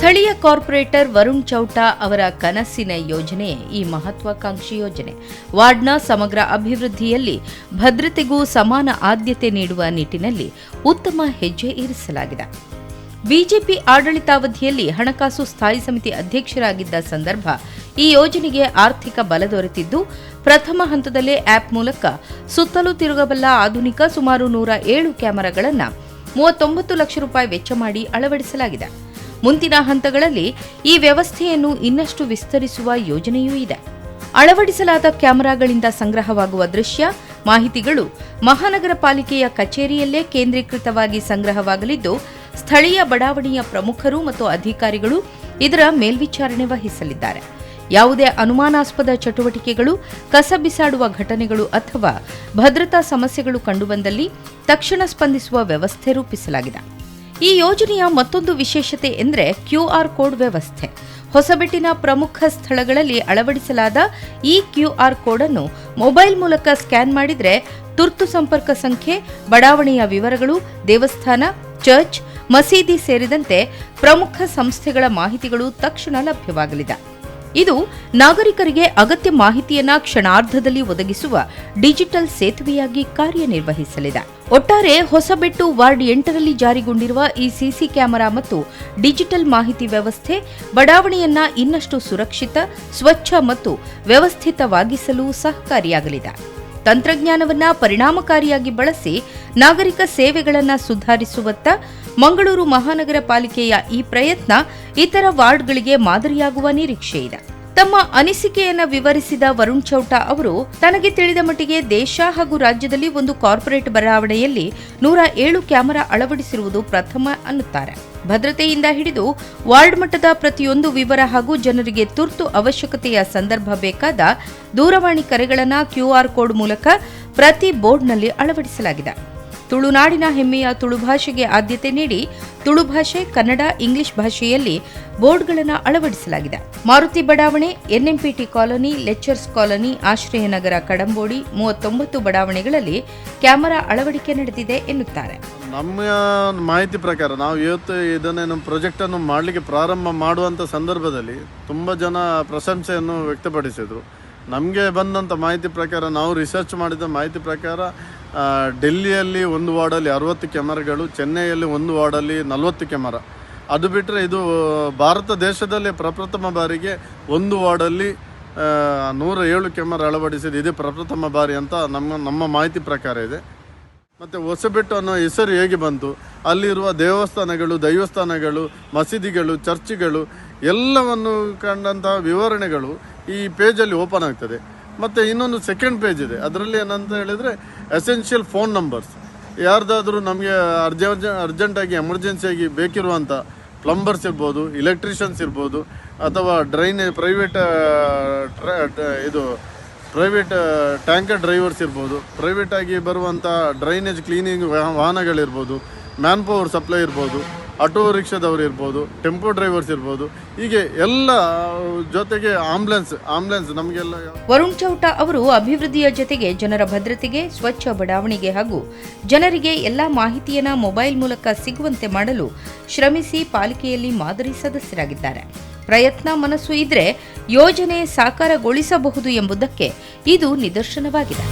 ಸ್ಥಳೀಯ ಕಾರ್ಪೊರೇಟರ್ ವರುಣ್ ಚೌಟಾ ಅವರ ಕನಸಿನ ಯೋಜನೆ ಈ ಮಹತ್ವಾಕಾಂಕ್ಷಿ ಯೋಜನೆ. ವಾರ್ಡ್ನ ಸಮಗ್ರ ಅಭಿವೃದ್ಧಿಯಲ್ಲಿ ಭದ್ರತೆಗೂ ಸಮಾನ ಆದ್ಯತೆ ನೀಡುವ ನಿಟ್ಟಿನಲ್ಲಿ ಉತ್ತಮ ಹೆಜ್ಜೆ ಇರಿಸಲಾಗಿದೆ. ಬಿಜೆಪಿ ಆಡಳಿತಾವಧಿಯಲ್ಲಿ ಹಣಕಾಸು ಸ್ಥಾಯಿ ಸಮಿತಿ ಅಧ್ಯಕ್ಷರಾಗಿದ್ದ ಸಂದರ್ಭ ಈ ಯೋಜನೆಗೆ ಆರ್ಥಿಕ ಬಲ ದೊರೆತಿದ್ದು, ಪ್ರಥಮ ಹಂತದಲ್ಲೇ ಆಪ್ ಮೂಲಕ ಸುತ್ತಲೂ ತಿರುಗಬಲ್ಲ ಆಧುನಿಕ ಸುಮಾರು 107 ಕ್ಯಾಮೆರಾಗಳನ್ನು 39 ಲಕ್ಷ ರೂಪಾಯಿ ವೆಚ್ಚ ಮಾಡಿ ಅಳವಡಿಸಲಾಗಿದೆ. ಮುಂದಿನ ಹಂತಗಳಲ್ಲಿ ಈ ವ್ಯವಸ್ಥೆಯನ್ನು ಇನ್ನಷ್ಟು ವಿಸ್ತರಿಸುವ ಯೋಜನೆಯೂ ಇದೆ. ಅಳವಡಿಸಲಾದ ಕ್ಯಾಮೆರಾಗಳಿಂದ ಸಂಗ್ರಹವಾಗುವ ದೃಶ್ಯ ಮಾಹಿತಿಗಳು ಮಹಾನಗರ ಪಾಲಿಕೆಯ ಕಚೇರಿಯಲ್ಲೇ ಕೇಂದ್ರೀಕೃತವಾಗಿ ಸಂಗ್ರಹವಾಗಲಿದ್ದು, ಸ್ಥಳೀಯ ಬಡಾವಣೆಯ ಪ್ರಮುಖರು ಮತ್ತು ಅಧಿಕಾರಿಗಳು ಇದರ ಮೇಲ್ವಿಚಾರಣೆ ವಹಿಸಲಿದ್ದಾರೆ. ಯಾವುದೇ ಅನುಮಾನಾಸ್ಪದ ಚಟುವಟಿಕೆಗಳು, ಕಸ ಬಿಸಾಡುವ ಘಟನೆಗಳು ಅಥವಾ ಭದ್ರತಾ ಸಮಸ್ಯೆಗಳು ಕಂಡುಬಂದಲ್ಲಿ ತಕ್ಷಣ ಸ್ಪಂದಿಸುವ ವ್ಯವಸ್ಥೆ ರೂಪಿಸಲಾಗಿದೆ. ಈ ಯೋಜನೆಯ ಮತ್ತೊಂದು ವಿಶೇಷತೆ ಎಂದರೆ QR ಕೋಡ್ ವ್ಯವಸ್ಥೆ. ಹೊಸಬೆಟ್ಟಿನ ಪ್ರಮುಖ ಸ್ಥಳಗಳಲ್ಲಿ ಅಳವಡಿಸಲಾದ ಈ QR ಕೋಡ್ ಅನ್ನು ಮೊಬೈಲ್ ಮೂಲಕ ಸ್ಕ್ಯಾನ್ ಮಾಡಿದರೆ ತುರ್ತು ಸಂಪರ್ಕ ಸಂಖ್ಯೆ, ಬಡಾವಣೆಯ ವಿವರಗಳು, ದೇವಸ್ಥಾನ, ಚರ್ಚ್, ಮಸೀದಿ ಸೇರಿದಂತೆ ಪ್ರಮುಖ ಸಂಸ್ಥೆಗಳ ಮಾಹಿತಿಗಳು ತಕ್ಷಣ ಲಭ್ಯವಾಗಲಿದೆ. ಇದು ನಾಗರಿಕರಿಗೆ ಅಗತ್ಯ ಮಾಹಿತಿಯನ್ನ ಕ್ಷಣಾರ್ಧದಲ್ಲಿ ಒದಗಿಸುವ ಡಿಜಿಟಲ್ ಸೇತುವೆಯಾಗಿ ಕಾರ್ಯನಿರ್ವಹಿಸಲಿದೆ. ಒಟ್ಟಾರೆ ಹೊಸಬೆಟ್ಟು ವಾರ್ಡ್ 8ರಲ್ಲಿ ಜಾರಿಗೊಂಡಿರುವ ಈ ಸಿಸಿ ಕ್ಯಾಮೆರಾ ಮತ್ತು ಡಿಜಿಟಲ್ ಮಾಹಿತಿ ವ್ಯವಸ್ಥೆ ಬಡಾವಣೆಯನ್ನ ಇನ್ನಷ್ಟು ಸುರಕ್ಷಿತ, ಸ್ವಚ್ಛ ಮತ್ತು ವ್ಯವಸ್ಥಿತವಾಗಿಸಲು ಸಹಕಾರಿಯಾಗಲಿದೆ. ತಂತ್ರಜ್ಞಾನವನ್ನ ಪರಿಣಾಮಕಾರಿಯಾಗಿ ಬಳಸಿ ನಾಗರಿಕ ಸೇವೆಗಳನ್ನು ಸುಧಾರಿಸುವತ್ತ ಮಂಗಳೂರು ಮಹಾನಗರ ಪಾಲಿಕೆಯ ಈ ಪ್ರಯತ್ನ ಇತರ ವಾರ್ಡ್ಗಳಿಗೆ ಮಾದರಿಯಾಗುವ ನಿರೀಕ್ಷೆ ಇದೆ. ತಮ್ಮ ಅನಿಸಿಕೆಯನ್ನ ವಿವರಿಸಿದ ವರುಣ್ ಚೌಟಾ ಅವರು, ತನಗೆ ತಿಳಿದ ಮಟ್ಟಿಗೆ ದೇಶ ಹಾಗೂ ರಾಜ್ಯದಲ್ಲಿ ಒಂದು ಕಾರ್ಪೊರೇಟ್ ಬಡಾವಣೆಯಲ್ಲಿ 107 ಕ್ಯಾಮೆರಾ ಅಳವಡಿಸಿರುವುದು ಪ್ರಥಮ ಅನ್ನುತ್ತಾರೆ. ಭದ್ರತೆಯಿಂದ ಹಿಡಿದು ವಾರ್ಡ್ ಮಟ್ಟದ ಪ್ರತಿಯೊಂದು ವಿವರ ಹಾಗೂ ಜನರಿಗೆ ತುರ್ತು ಅವಶ್ಯಕತೆಯ ಸಂದರ್ಭ ಬೇಕಾದ ದೂರವಾಣಿ ಕರೆಗಳನ್ನು QR ಕೋಡ್ ಮೂಲಕ ಪ್ರತಿ ಬೋರ್ಡ್ನಲ್ಲಿ ಅಳವಡಿಸಲಾಗಿದೆ. ತುಳುನಾಡಿನ ಹೆಮ್ಮೆಯ ತುಳು ಭಾಷೆಗೆ ಆದ್ಯತೆ ನೀಡಿ ತುಳು ಭಾಷೆ, ಕನ್ನಡ, ಇಂಗ್ಲಿಷ್ ಭಾಷೆಯಲ್ಲಿ ಬೋರ್ಡ್ಗಳನ್ನು ಅಳವಡಿಸಲಾಗಿದೆ. ಮಾರುತಿ ಬಡಾವಣೆ, NMPT ಕಾಲೋನಿ, ಲೆಕ್ಚರ್ಸ್ ಕಾಲೋನಿ, ಆಶ್ರಯ ನಗರ, ಕಡಂಬೋಡಿ 39 ಬಡಾವಣೆಗಳಲ್ಲಿ ಕ್ಯಾಮೆರಾ ಅಳವಡಿಕೆ ನಡೆದಿದೆ ಎನ್ನುತ್ತಾರೆ. ನಮ್ಮ ಮಾಹಿತಿ ಪ್ರಕಾರ ನಾವು ಇವತ್ತು ಇದನ್ನೇನು ಪ್ರಾಜೆಕ್ಟ್ ಅನ್ನು ಮಾಡಲಿಕ್ಕೆ ಪ್ರಾರಂಭ ಮಾಡುವಂಥ ಸಂದರ್ಭದಲ್ಲಿ ತುಂಬ ಜನ ಪ್ರಶಂಸೆಯನ್ನು ವ್ಯಕ್ತಪಡಿಸಿದರು. ನಮಗೆ ಬಂದಂಥ ಮಾಹಿತಿ ಪ್ರಕಾರ, ನಾವು ರಿಸರ್ಚ್ ಮಾಡಿದ ಮಾಹಿತಿ ಪ್ರಕಾರ, ಡೆಲ್ಲಿಯಲ್ಲಿ ಒಂದು ವಾರ್ಡಲ್ಲಿ 60 ಕ್ಯಾಮರಾಗಳು, ಚೆನ್ನೈಯಲ್ಲಿ ಒಂದು ವಾರ್ಡಲ್ಲಿ 40 ಕ್ಯಾಮರಾ. ಅದು ಬಿಟ್ಟರೆ ಇದು ಭಾರತ ದೇಶದಲ್ಲಿ ಪ್ರಪ್ರಥಮ ಬಾರಿಗೆ ಒಂದು ವಾರ್ಡಲ್ಲಿ 107 ಕ್ಯಾಮರಾ ಅಳವಡಿಸಿದ್ದು ಇದೇ ಪ್ರಪ್ರಥಮ ಬಾರಿ ಅಂತ ನಮ್ಮ ಮಾಹಿತಿ ಪ್ರಕಾರ ಇದೆ. ಮತ್ತು ಹೊಸಬೆಟ್ಟು ಅನ್ನೋ ಹೆಸರು ಹೇಗೆ ಬಂತು, ಅಲ್ಲಿರುವ ದೇವಸ್ಥಾನಗಳು, ದೈವಸ್ಥಾನಗಳು, ಮಸೀದಿಗಳು, ಚರ್ಚ್ಗಳು ಎಲ್ಲವನ್ನು ಕಂಡಂತಹ ವಿವರಣೆಗಳು ಈ ಪೇಜಲ್ಲಿ ಓಪನ್ ಆಗ್ತದೆ. ಮತ್ತು ಇನ್ನೊಂದು ಸೆಕೆಂಡ್ ಪೇಜ್ ಇದೆ. ಅದರಲ್ಲಿ ಏನಂತ ಹೇಳಿದರೆ ಎಸೆನ್ಷಿಯಲ್ ಫೋನ್ ನಂಬರ್ಸ್. ಯಾರ್ದಾದ್ರೂ ನಮಗೆ ಅರ್ಜೆಂಟಾಗಿ ಎಮರ್ಜೆನ್ಸಿಯಾಗಿ ಬೇಕಿರುವಂಥ ಪ್ಲಂಬರ್ಸ್ ಇರ್ಬೋದು, ಇಲೆಕ್ಟ್ರಿಷಿಯನ್ಸ್ ಇರ್ಬೋದು, ಅಥವಾ ಪ್ರೈವೇಟ್ ಟ್ಯಾಂಕರ್ ಡ್ರೈವರ್ಸ್ ಇರ್ಬೋದು, ಪ್ರೈವೇಟಾಗಿ ಬರುವಂಥ ಡ್ರೈನೇಜ್ ಕ್ಲೀನಿಂಗ್ ವಾಹನಗಳಿರ್ಬೋದು, ಮ್ಯಾನ್ ಪವರ್ ಸಪ್ಲೈ ಇರ್ಬೋದು, ಆಟೋ ರಿಕ್ಷಾದವರು ಇರ್ಬೋದು, ಟೆಂಪೋ ಡ್ರೈವರ್ಸ್ ಇರ್ಬೋದು, ಹೀಗೆ ಎಲ್ಲ ಜೊತೆಗೆ ಆಂಬ್ಯುಲೆನ್ಸ್ ನಮಗೆಲ್ಲ. ವರುಣ್ ಚೌಟಾ ಅವರು ಅಭಿವೃದ್ಧಿಯ ಜೊತೆಗೆ ಜನರ ಭದ್ರತೆಗೆ, ಸ್ವಚ್ಛ ಬಡಾವಣೆಗೆ ಹಾಗೂ ಜನರಿಗೆ ಎಲ್ಲಾ ಮಾಹಿತಿಯನ್ನ ಮೊಬೈಲ್ ಮೂಲಕ ಸಿಗುವಂತೆ ಮಾಡಲು ಶ್ರಮಿಸಿ ಪಾಲಿಕೆಯಲ್ಲಿ ಮಾದರಿ ಸದಸ್ಯರಾಗಿದ್ದಾರೆ. ಪ್ರಯತ್ನ, ಮನಸ್ಸು ಇದ್ರೆ ಯೋಜನೆ ಸಾಕಾರಗೊಳಿಸಬಹುದು ಎಂಬುದಕ್ಕೆ ಇದು ನಿದರ್ಶನವಾಗಿದೆ.